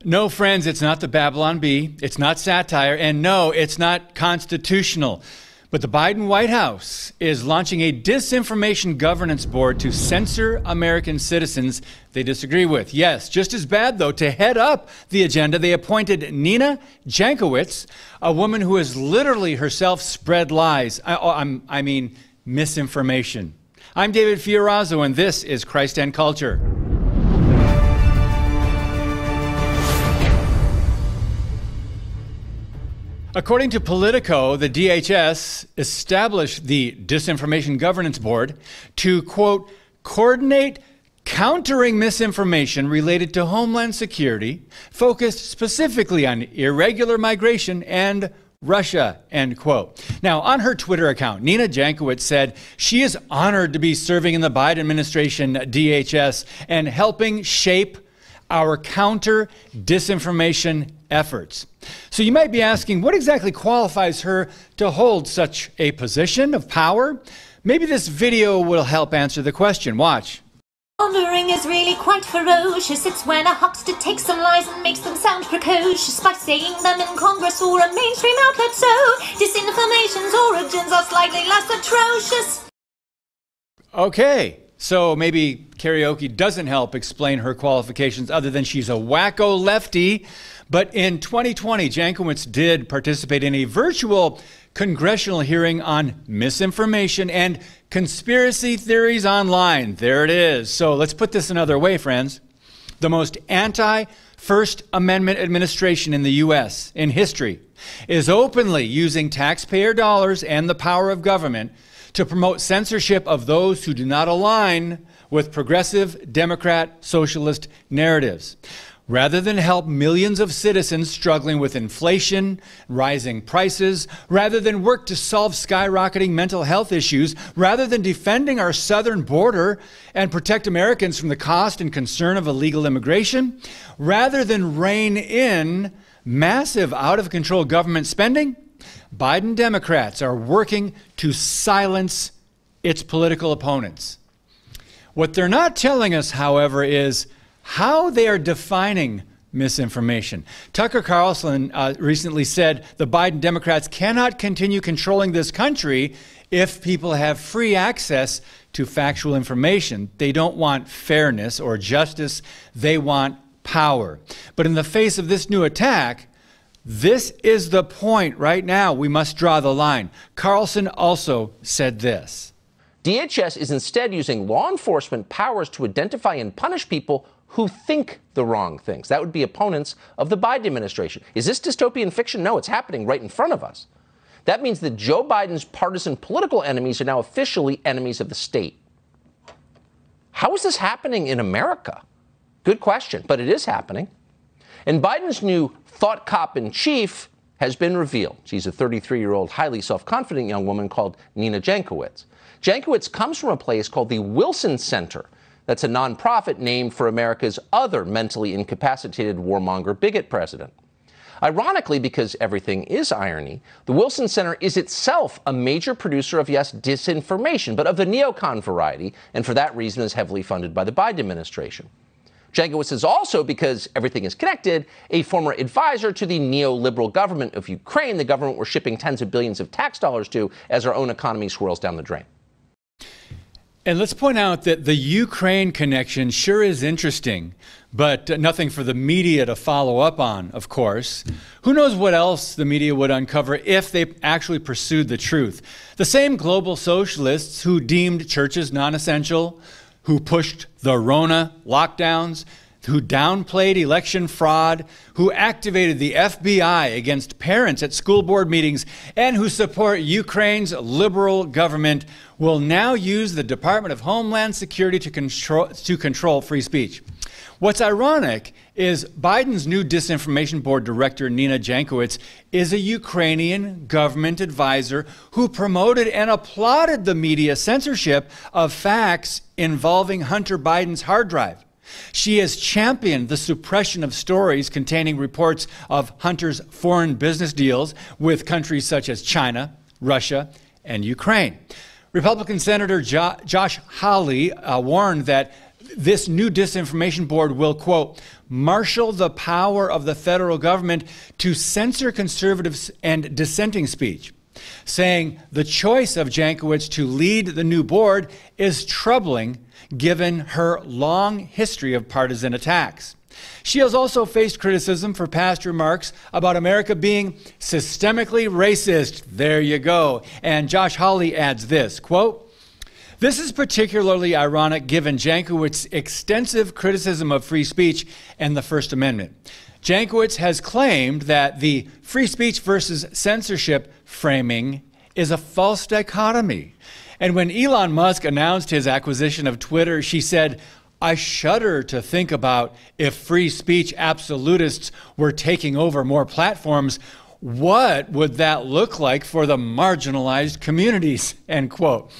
No, friends, it's not the Babylon Bee. It's not satire. And no, it's not constitutional. But the Biden White House is launching a disinformation governance board to censor American citizens they disagree with. Yes, just as bad, though, to head up the agenda, they appointed Nina Jankowicz, a woman who has literally herself spread lies. I mean, misinformation. I'm David Fiorazo, and this is Christ and Culture. According to Politico, the DHS established the Disinformation Governance Board to, quote, coordinate countering misinformation related to Homeland Security, focused specifically on irregular migration and Russia, end quote. Now, on her Twitter account, Nina Jankowicz said she is honored to be serving in the Biden administration DHS and helping shape our counter-disinformation efforts. So you might be asking, what exactly qualifies her to hold such a position of power? Maybe this video will help answer the question. Watch. Pondering is really quite ferocious. It's when a huckster takes some lies and makes them sound precocious by saying them in Congress or a mainstream outlet. So disinformation's origins are slightly less atrocious. Okay. So maybe karaoke doesn't help explain her qualifications other than she's a wacko lefty. But in 2020, Jankowicz did participate in a virtual congressional hearing on misinformation and conspiracy theories online. There it is. So let's put this another way, friends. The most anti-First Amendment administration in the U.S. in history is openly using taxpayer dollars and the power of government to promote censorship of those who do not align with progressive Democrat socialist narratives. Rather than help millions of citizens struggling with inflation, rising prices, rather than work to solve skyrocketing mental health issues, rather than defending our southern border and protect Americans from the cost and concern of illegal immigration, rather than rein in massive out-of-control government spending, Biden Democrats are working to silence its political opponents. What they're not telling us, however, is how they are defining misinformation. Tucker Carlson recently said the Biden Democrats cannot continue controlling this country if people have free access to factual information. They don't want fairness or justice. They want power. But in the face of this new attack, this is the point right now. We must draw the line. Carlson also said this. DHS is instead using law enforcement powers to identify and punish people who think the wrong things. That would be opponents of the Biden administration. Is this dystopian fiction? No, it's happening right in front of us. That means that Joe Biden's partisan political enemies are now officially enemies of the state. How is this happening in America? Good question, but it is happening. And Biden's new thought cop in chief has been revealed. She's a 33-year-old, highly self-confident young woman called Nina Jankowicz. Jankowicz comes from a place called the Wilson Center. That's a nonprofit named for America's other mentally incapacitated warmonger bigot president. Ironically, because everything is irony, the Wilson Center is itself a major producer of, yes, disinformation, but of the neocon variety, and for that reason is heavily funded by the Biden administration. Jankowicz is also, because everything is connected, a former advisor to the neoliberal government of Ukraine, the government we're shipping tens of billions of tax dollars to as our own economy swirls down the drain. And let's point out that the Ukraine connection sure is interesting, but nothing for the media to follow up on, of course. Who knows what else the media would uncover if they actually pursued the truth. The same global socialists who deemed churches non-essential, who pushed the Rona lockdowns, who downplayed election fraud, who activated the FBI against parents at school board meetings, and who support Ukraine's liberal government will now use the Department of Homeland Security to control free speech. What's ironic is Biden's new disinformation board director, Nina Jankowicz, is a Ukrainian government advisor who promoted and applauded the media censorship of facts involving Hunter Biden's hard drive. She has championed the suppression of stories containing reports of Hunter's foreign business deals with countries such as China, Russia, and Ukraine. Republican Senator Josh Hawley warned that this new disinformation board will, quote, marshal the power of the federal government to censor conservatives and dissenting speech, saying the choice of Jankowicz to lead the new board is troubling given her long history of partisan attacks. She has also faced criticism for past remarks about America being systemically racist. There you go. And Josh Hawley adds this, quote, "This is particularly ironic given Jankowicz's extensive criticism of free speech and the First Amendment. Jankowicz has claimed that the free speech versus censorship framing is a false dichotomy. And when Elon Musk announced his acquisition of Twitter, she said, 'I shudder to think about if free speech absolutists were taking over more platforms, what would that look like for the marginalized communities?'" End quote.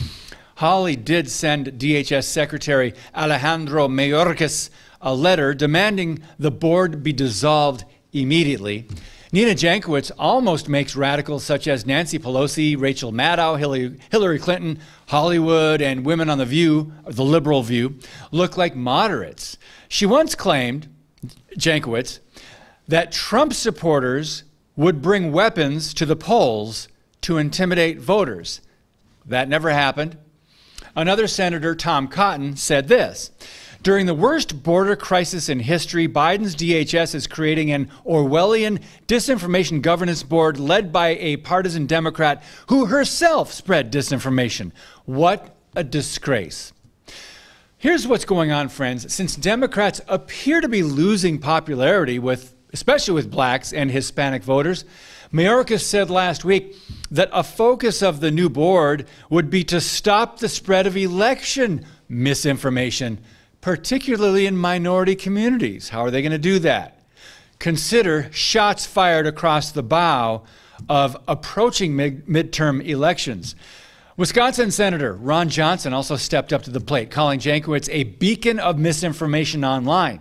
Hawley did send DHS Secretary Alejandro Mayorkas a letter demanding the board be dissolved immediately. Nina Jankowicz almost makes radicals such as Nancy Pelosi, Rachel Maddow, Hillary Clinton, Hollywood, and women on The View, the liberal view, look like moderates. She once claimed, Jankowicz, that Trump supporters would bring weapons to the polls to intimidate voters. That never happened. Another senator, Tom Cotton, said this: "During the worst border crisis in history, Biden's DHS is creating an Orwellian disinformation governance board led by a partisan Democrat who herself spread disinformation. What a disgrace." Here's what's going on, friends. Since Democrats appear to be losing popularity especially with blacks and Hispanic voters, Mayorkas said last week that a focus of the new board would be to stop the spread of election misinformation, particularly in minority communities. How are they going to do that? Consider shots fired across the bow of approaching midterm elections. Wisconsin Senator Ron Johnson also stepped up to the plate, calling Jankowicz a beacon of misinformation online.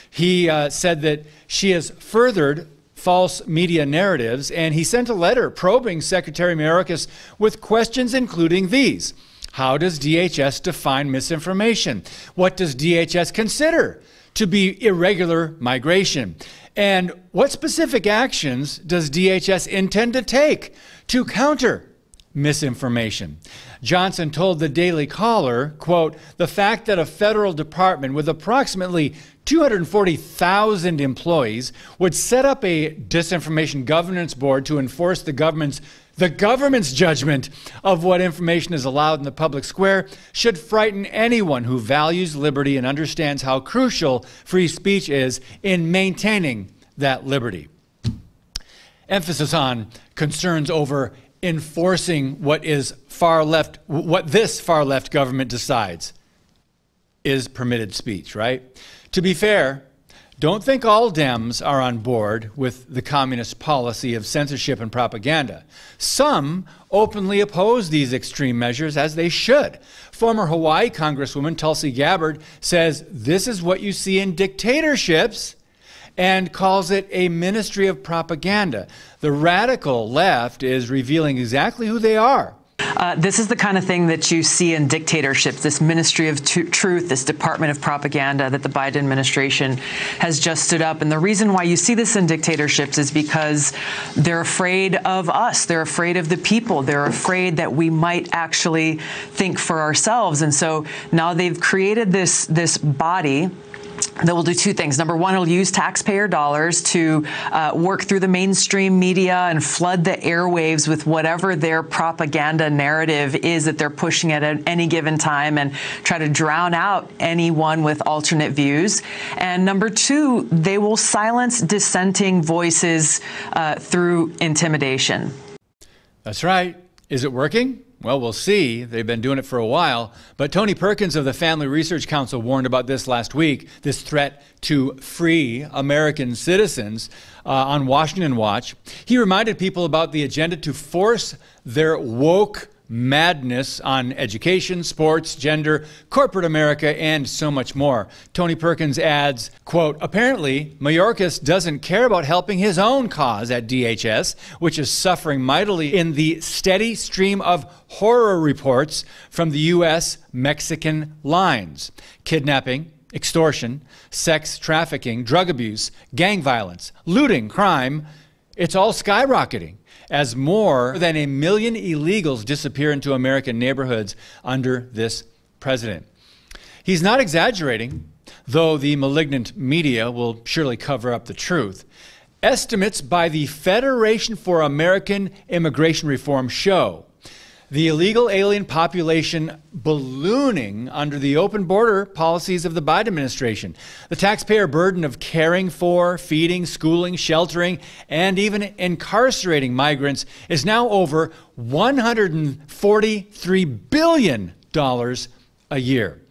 He said that she has furthered false media narratives, and he sent a letter probing Secretary Mayorkas with questions including these. How does DHS define misinformation? What does DHS consider to be irregular migration? And what specific actions does DHS intend to take to counter misinformation? Johnson told the Daily Caller, quote, "The fact that a federal department with approximately 240,000 employees would set up a disinformation governance board to enforce the government's judgment of what information is allowed in the public square should frighten anyone who values liberty and understands how crucial free speech is in maintaining that liberty." Emphasis on concerns over enforcing what this far left government decides is permitted speech, right? To be fair, don't think all Dems are on board with the communist policy of censorship and propaganda. Some openly oppose these extreme measures, as they should. Former Hawaii Congresswoman Tulsi Gabbard says this is what you see in dictatorships and calls it a ministry of propaganda. The radical left is revealing exactly who they are. This is the kind of thing that you see in dictatorships, this ministry of truth, this department of propaganda that the Biden administration has just stood up. And the reason why you see this in dictatorships is because they're afraid of us. They're afraid of the people. They're afraid that we might actually think for ourselves. And so now they've created this body that will do two things. Number one, it'll use taxpayer dollars to work through the mainstream media and flood the airwaves with whatever their propaganda narrative is that they're pushing at any given time and try to drown out anyone with alternate views. And number two, they will silence dissenting voices through intimidation. That's right. Is it working? Well, we'll see. They've been doing it for a while. But Tony Perkins of the Family Research Council warned about this last week, this threat to free American citizens on Washington Watch. He reminded people about the agenda to force their woke madness on education, sports, gender, corporate America, and so much more. Tony Perkins adds, quote, "Apparently, Mayorkas doesn't care about helping his own cause at DHS, which is suffering mightily in the steady stream of horror reports from the U.S.-Mexican lines. Kidnapping, extortion, sex trafficking, drug abuse, gang violence, looting, crime, it's all skyrocketing as more than 1 million illegals disappear into American neighborhoods under this president. He's not exaggerating, though the malignant media will surely cover up the truth. Estimates by the Federation for American Immigration Reform show the illegal alien population ballooning under the open border policies of the Biden administration. The taxpayer burden of caring for, feeding, schooling, sheltering, and even incarcerating migrants is now over $143 billion a year.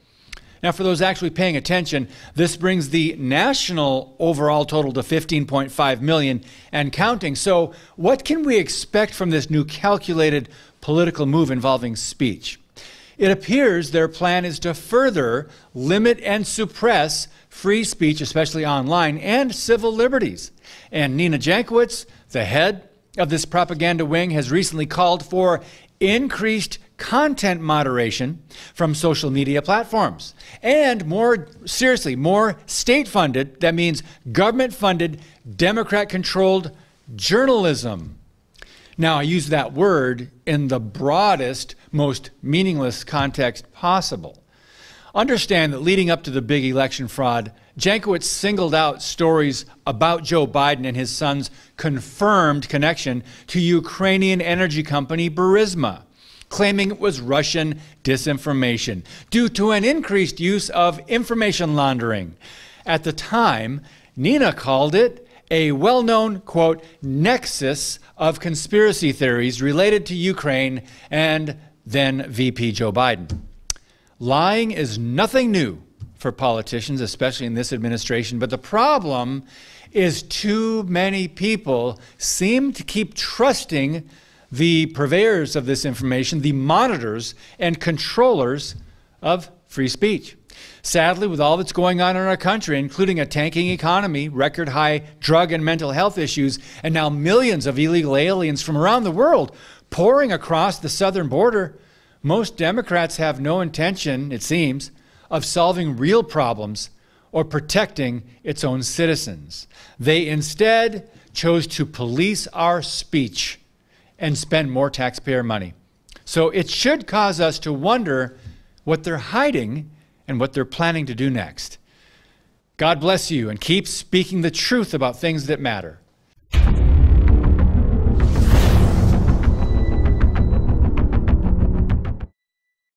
Now, for those actually paying attention, this brings the national overall total to 15.5 million and counting. So what can we expect from this new calculated political move involving speech? It appears their plan is to further limit and suppress free speech, especially online, and civil liberties. And Nina Jankowicz, the head of this propaganda wing, has recently called for increased content moderation from social media platforms. And more seriously, more state-funded, that means government-funded, Democrat-controlled journalism. Now, I use that word in the broadest, most meaningless context possible. Understand that leading up to the big election fraud, Jankowicz singled out stories about Joe Biden and his son's confirmed connection to Ukrainian energy company Burisma, claiming it was Russian disinformation due to an increased use of information laundering. At the time, Nina called it a well-known, quote, nexus of conspiracy theories related to Ukraine and then VP Joe Biden. Lying is nothing new for politicians, especially in this administration, but the problem is too many people seem to keep trusting the purveyors of this information, the monitors and controllers of free speech. Sadly, with all that's going on in our country, including a tanking economy, record high drug and mental health issues, and now millions of illegal aliens from around the world pouring across the southern border, most Democrats have no intention, it seems, of solving real problems or protecting its own citizens. They instead chose to police our speech and spend more taxpayer money. So it should cause us to wonder what they're hiding and what they're planning to do next. God bless you, and keep speaking the truth about things that matter.